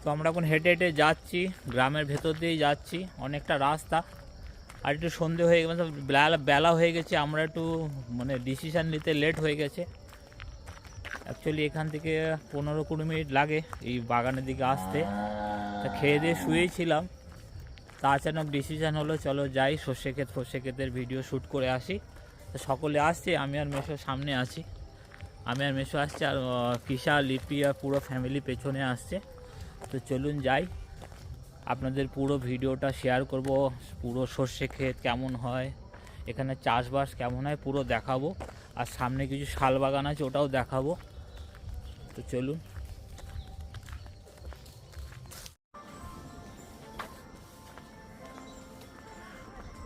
তো আমরা এখন হেঁটে হেঁটে যাচ্ছি, গ্রামের ভেতর দিয়েই যাচ্ছি, অনেকটা রাস্তা। আর একটু সন্ধে হয়ে গেছে, বেলা হয়ে গেছে, আমরা একটু মানে ডিসিশান নিতে লেট হয়ে গেছে। অ্যাকচুয়ালি এখান থেকে 15-20 মিনিট লাগে এই বাগানের দিকে আসতে। তা খেয়ে দিয়ে শুয়েছিলাম, তা আচানক ডিসিশান হলো চলো যাই সর্ষে ক্ষেতের ভিডিও শ্যুট করে আসি। তো সকলে আসছে, আমি আর মেশো সামনে আছি, আমি আর মেশো আসছে, আর কিশা, লিপি আর পুরো ফ্যামিলি পেছনে আসছে। তো চলুন যাই, আপনাদের পুরো ভিডিওটা শেয়ার করব, পুরো সর্ষে ক্ষেত কেমন হয়, এখানে চাষবাস কেমন হয় পুরো দেখাবো। আর সামনে কিছু শাল বাগান আছে, ওটাও দেখাবো। তো চলুন।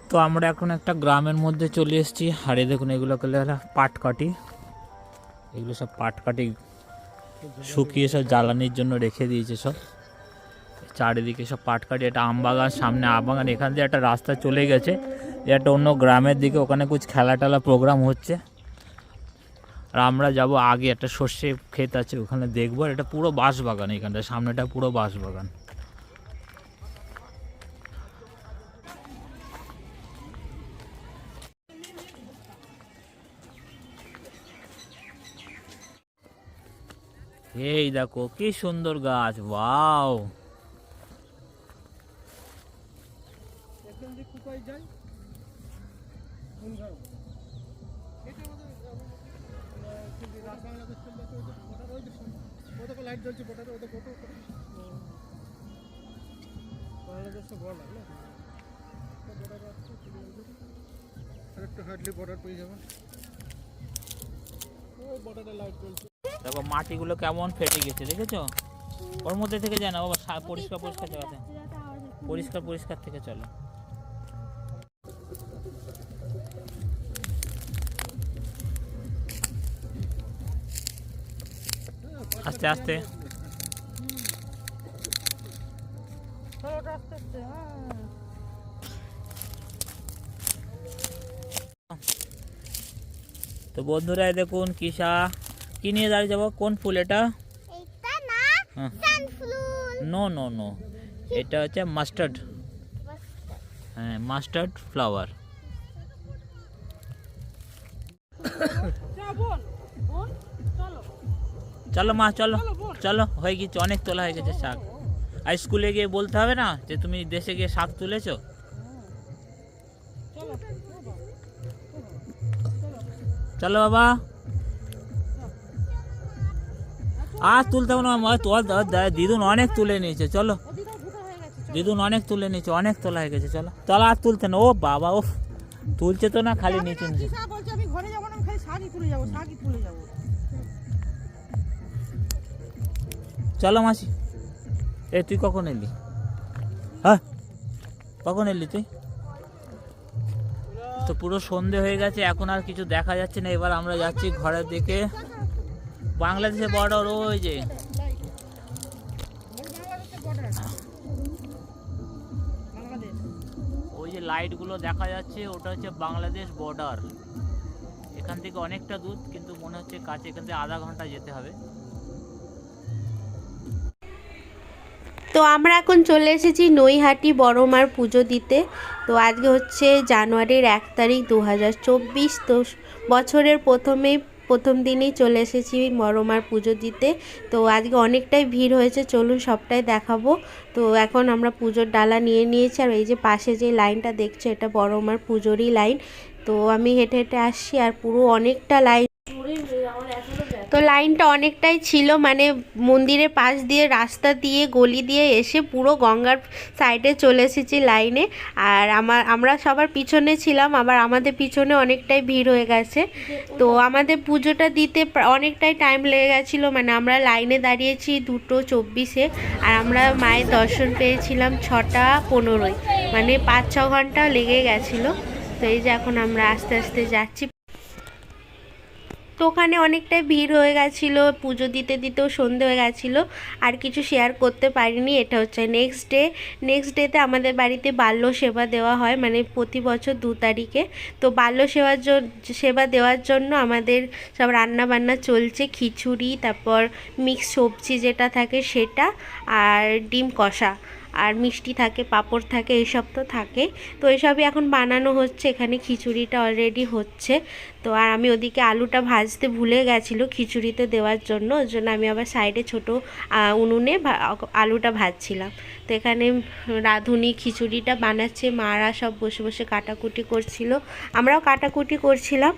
তো আমরা এখন একটা গ্রামের মধ্যে চলে এসেছি। আর এই দেখুন, এগুলোকে পাটকাঠি, এগুলো সব পাটকাঠি শুকিয়ে সব জ্বালানির জন্য রেখে দিয়েছে সব। চারিদিকে সব পাটকাঠি, এটা আম বাগান, সামনে আম বাগান। এখান দিয়ে একটা রাস্তা চলে গেছে, একটা অন্য গ্রামের দিকে, ওখানে কিছু খেলা টেলা প্রোগ্রাম হচ্ছে। আর আমরা যাব আগে, একটা সর্ষে ক্ষেত আছে ওখানে দেখবো। এটা পুরো বাঁশ বাগান, এখানটা সামনেটা পুরো বাঁশ বাগান। এই দেখো কি সুন্দর গাছ, ওয়াও। দেখো মাটিগুলো কেমন ফেটে গেছে, দেখেছো? ওর মধ্যে থেকে যায় না বাবা, পরিষ্কার পরিষ্কার জায়গাতে, পরিষ্কার পরিষ্কার থেকে চলো। আস্তে আস্তে। তো বন্ধুরা দেখুন, কিসা কি নিয়ে দাঁড়িয়ে যাবো, কোন ফুল এটা? নো নো নো, এটা হচ্ছে মাস্টার্ড। হ্যাঁ, মাস্টার্ড ফ্লাওয়ার। চলো মা, চলো চলো, হয়ে গেছে, অনেক তোলা হয়ে গেছে শাক। আর স্কুলে গিয়ে বলতে হবে না যে তুমি দেশে গিয়ে শাক তুলেছো। চলো বাবা, আর তুলতে হবে না, দিদুন অনেক তুলে নিয়েছে। চলো, দিদুন অনেক তুলে নিয়েছে, অনেক তোলা হয়ে গেছে। চলো চলো, আর তুলতে না। ও বাবা, ও তুলছে তো না, খালি নিচে নিচে। চলো মাসি। এ তুই কখন এলি? হ্যাঁ, কখন এলি তুই? তো পুরো সন্ধে হয়ে গেছে, এখন আর কিছু দেখা যাচ্ছে না। এবার আমরা যাচ্ছি ঘরের দিকে। বাংলাদেশের বর্ডার ওই যে, ওই যে লাইটগুলো দেখা যাচ্ছে, ওটা হচ্ছে বাংলাদেশ বর্ডার। এখান থেকে অনেকটা দূর, কিন্তু মনে হচ্ছে কাছে, এখান থেকে আধা ঘন্টা যেতে হবে। তো আমরা এখন চলে এসেছি নৈহাটি বড় মার পুজো দিতে। তো আজকে হচ্ছে জানুয়ারির 1 তারিখ 2024। তো বছরের প্রথম দিনেই চলে এসেছি বড় মার পুজো দিতে। তো আজকে অনেকটাই ভিড় হয়েছে, চলুন সবটাই দেখাবো। তো এখন আমরা পুজোর ডালা নিয়ে নিয়েছি, আর এই যে পাশে যে লাইনটা দেখছো, এটা বড় মার পুজোরই লাইন। তো আমি হেঁটে হেঁটে আসছি, আর পুরো অনেকটা লাইন। তো লাইনটা অনেকটাই ছিল, মানে মন্দিরের পাশ দিয়ে, রাস্তা দিয়ে, গলি দিয়ে এসে পুরো গঙ্গার সাইডে চলে এসেছি লাইনে। আর আমরা সবার পিছনে ছিলাম, আবার আমাদের পিছনে অনেকটাই ভিড় হয়ে গেছে। তো আমাদের পুজোটা দিতে অনেকটাই টাইম লেগে গেছিলো, মানে আমরা লাইনে দাঁড়িয়েছি 2:24-এ, আর আমরা মায়ের দর্শন পেয়েছিলাম 6:15, মানে 5-6 ঘন্টা লেগে গেছিলো। তো এই যে এখন আমরা আস্তে আস্তে যাচ্ছি। তো ওখানে অনেকটাই ভিড় হয়ে গেছিলো, পুজো দিতে দিতেও সন্ধে হয়ে গেছিলো, আর কিছু শেয়ার করতে পারিনি। এটা হচ্ছে নেক্সট ডেতে আমাদের বাড়িতে বাল্য সেবা দেওয়া হয়, মানে প্রতি বছর 2 তারিখে। তো বাল্য সেবা দেওয়ার জন্য আমাদের সব রান্না বান্না চলছে, খিচুড়ি, তারপর মিক্স সবজি যেটা থাকে সেটা, আর ডিম কষা, আর মিষ্টি থাকে, পাঁপড় থাকে, এইসব তো থাকে। তো এইসবই এখন বানানো হচ্ছে। এখানে খিচুড়িটা অলরেডি হচ্ছে। তো আর আমি ওদিকে আলুটা ভাজতে ভুলে গেছিলো খিচুড়িতে দেওয়ার জন্য, ওই জন্য আমি আবার সাইডে ছোটো উনুনে আলুটা ভাজছিলাম। তো এখানে রাঁধুনি খিচুড়িটা বানাচ্ছে, মারা সব বসে বসে কাটাকুটি করছিল, আমরাও কাটাকুটি করছিলাম।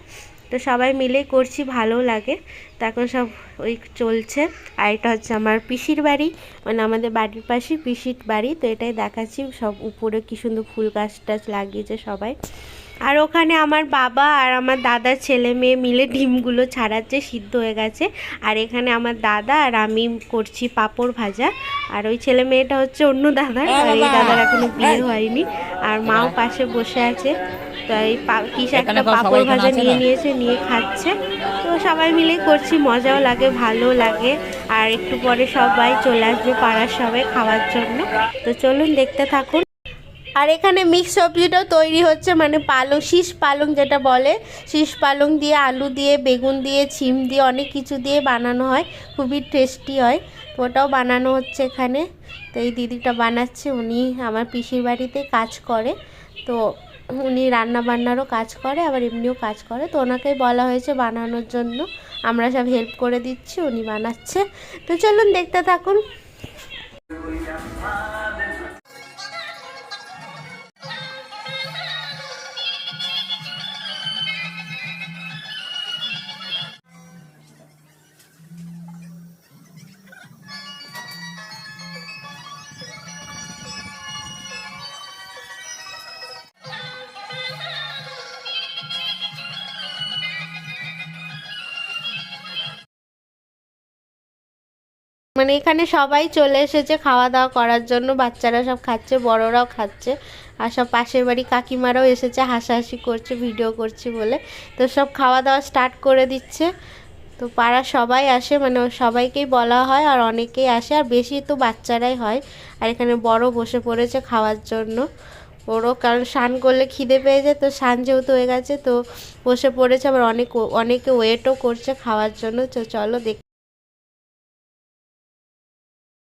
তো সবাই মিলে করছি, ভালো লাগে। তো এখন সব ওই চলছে। আর এটা হচ্ছে আমার পিসির বাড়ি, মানে আমাদের বাড়ির পাশে পিসির বাড়ি। তো এটাই দেখাচ্ছি, সব উপরে কি সুন্দর ফুল গাছ টাছ লাগিয়েছে সবাই। আর ওখানে আমার বাবা আর আমার দাদার ছেলে মেয়ে মিলে ডিমগুলো ছাড়াচ্ছে, সিদ্ধ হয়ে গেছে। আর এখানে আমার দাদা আর আমি করছি পাঁপড় ভাজা। আর ওই ছেলে মেয়েটা হচ্ছে অন্য দাদার, আর এই দাদার এখনো বিয়ে হয়নি। আর মাও পাশে বসে আছে। তো এই পিসা একটা পাঁপড় ভাজা নিয়েছে, নিয়ে খাচ্ছে। তো সবাই মিলেই করছি, মজাও লাগে, ভালো লাগে। আর একটু পরে সবাই চলে আসবে, পাড়ার সবাই খাওয়ার জন্য। তো চলুন দেখতে থাকুন। আর এখানে মিক্স সবজিটাও তৈরি হচ্ছে, মানে শীষ পালং যেটা বলে, শীষ পালং দিয়ে, আলু দিয়ে, বেগুন দিয়ে, ছিম দিয়ে, অনেক কিছু দিয়ে বানানো হয়, খুবই টেস্টি হয়। তো ওটাও বানানো হচ্ছে এখানে। তো এই দিদিটা বানাচ্ছে, উনি আমার পিসির বাড়িতে কাজ করে। তো উনি রান্না বান্নারও কাজ করে, আবার এমনিও কাজ করে। তো ওনাকেই বলা হয়েছে বানানোর জন্য, আমরা সব হেল্প করে দিচ্ছি, উনি বানাচ্ছে। তো চলুন দেখতে থাকুন। মানে এখানে সবাই চলে এসেছে খাওয়া দাওয়া করার জন্য, বাচ্চারা সব খাচ্ছে, বড়রাও খাচ্ছে। আর সব পাশের বাড়ি কাকিমারাও এসেছে, হাসাহাসি করছে, ভিডিও করছি বলে। তো সব খাওয়া দাওয়া স্টার্ট করে দিচ্ছে। তো পাড়ার সবাই আসে, মানে সবাইকেই বলা হয়, আর অনেকেই আসে, আর বেশি তো বাচ্চারাই হয়। আর এখানে বড় বসে পড়েছে খাওয়ার জন্য। ওরও কারণ স্নান করলে খিদে পেয়ে যায়, তো স্নান যেহেতু হয়ে গেছে তো বসে পড়েছে। আবার অনেকে ওয়েটও করছে খাওয়ার জন্য। তো চলো দেখ।